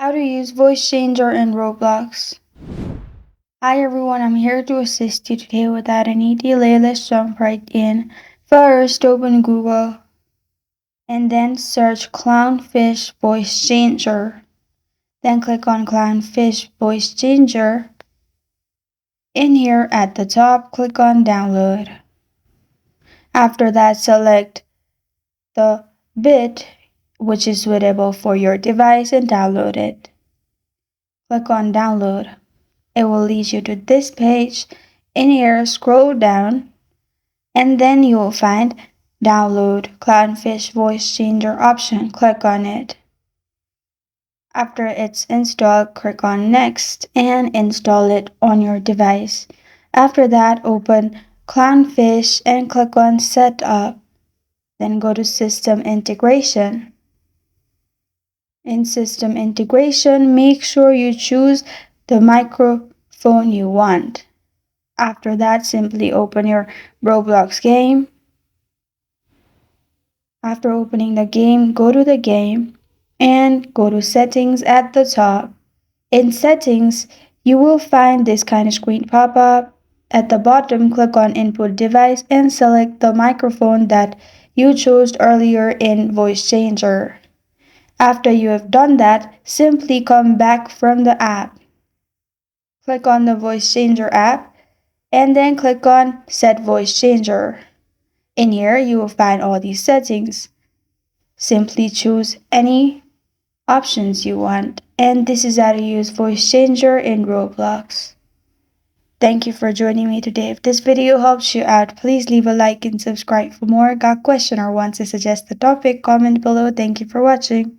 How to use voice changer in Roblox. Hi everyone, I'm here to assist you today. Without any delay, let's jump right in. First, open Google and then search Clownfish Voice Changer. Then click on Clownfish Voice Changer. In here at the top, click on Download. After that, select the bit which is suitable for your device and download it. Click on Download. It will lead you to this page. In here, scroll down, and then you will find Download Clownfish Voice Changer option. Click on it. After it's installed, click on Next and install it on your device. After that, open Clownfish and click on Setup. Then go to System Integration. In System Integration, make sure you choose the microphone you want. After that, simply open your Roblox game. After opening the game, go to the game and go to Settings at the top. In Settings, you will find this kind of screen pop up. At the bottom, click on Input Device and select the microphone that you chose earlier in Voice Changer. After you have done that, simply come back from the app. Click on the Voice Changer app and then click on Set Voice Changer. In here, you will find all these settings. Simply choose any options you want. And this is how to use Voice Changer in Roblox. Thank you for joining me today. If this video helps you out, please leave a like and subscribe for more. Got a question or want to suggest a topic? Comment below. Thank you for watching.